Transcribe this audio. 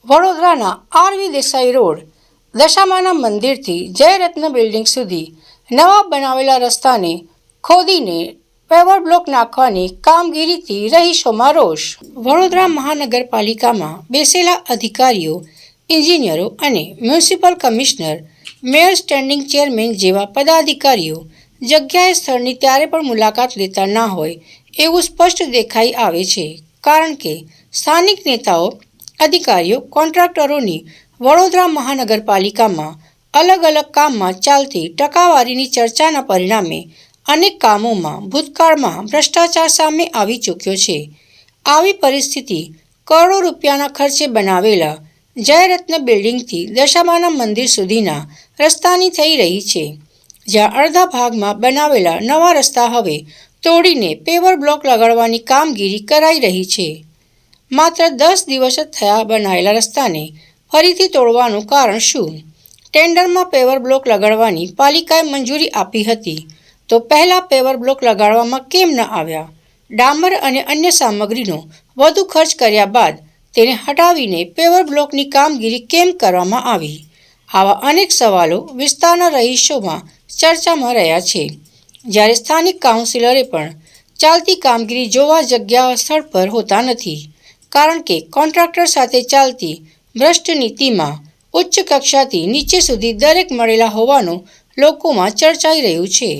વડોદરાના RV Desai road દશામાના મંદિરથી Jayratna building સુધી નવા બનાવેલા રસ્તાને ખોદીને પેવર બ્લોક નાખવાની કામગીરીથી રહીશોમાં રોષ. વડોદરા મહાનગરપાલિકામાં બેસેલા અધિકારીઓ, એન્જિનિયરો અને municipal commissioner, mayor, standing chairman જેવા પદાધિકારીઓ જગ્યાએ સ્થળની ત્યારે પણ મુલાકાત લેતા ના હોય એવું સ્પષ્ટ દેખાઈ આવે છે. કારણ કે સ્થાનિક નેતાઓ, અધિકારીઓ, કોન્ટ્રાક્ટરોની વડોદરા મહાનગરપાલિકામાં અલગ અલગ કામમાં ચાલતી ટકાવારીની ચર્ચાના પરિણામે અનેક કામોમાં ભૂતકાળમાં ભ્રષ્ટાચાર સામે આવી ચૂક્યો છે. આવી પરિસ્થિતિ કરોડો રૂપિયાના ખર્ચે બનાવેલા જયરત્ન બિલ્ડિંગથી દશામાના મંદિર સુધીના રસ્તાની થઈ રહી છે, જ્યાં અડધા ભાગમાં બનાવેલા નવા રસ્તા હવે તોડીને પેવર બ્લોક લગાડવાની કામગીરી કરાઈ રહી છે. માત્ર 10 દિવસ જ થયા બનાવેલા રસ્તાને ફરીથી તોડવાનું કારણ શું? ટેન્ડરમાં પેવર બ્લોક લગાડવાની પાલિકાએ મંજૂરી આપી હતી, તો પહેલાં પેવર બ્લોક લગાડવામાં કેમ ન આવ્યા? ડામર અને અન્ય સામગ્રીનો વધુ ખર્ચ કર્યા બાદ તેને હટાવીને પેવર બ્લોકની કામગીરી કેમ કરવામાં આવી? આવા અનેક સવાલો વિસ્તારના રહીશોમાં ચર્ચામાં રહ્યા છે. જ્યારે સ્થાનિક કાઉન્સિલરે પણ ચાલતી કામગીરી જોવા જગ્યા સ્થળ પર હોતા નથી, કારણ કે કોન્ટ્રાક્ટર સાથે ચાલતી ભ્રષ્ટ નીતિમાં ઉચ્ચ કક્ષાથી નીચે સુધી દરેક મળેલા હોવાનું લોકોમાં ચર્ચાઈ રહ્યું છે.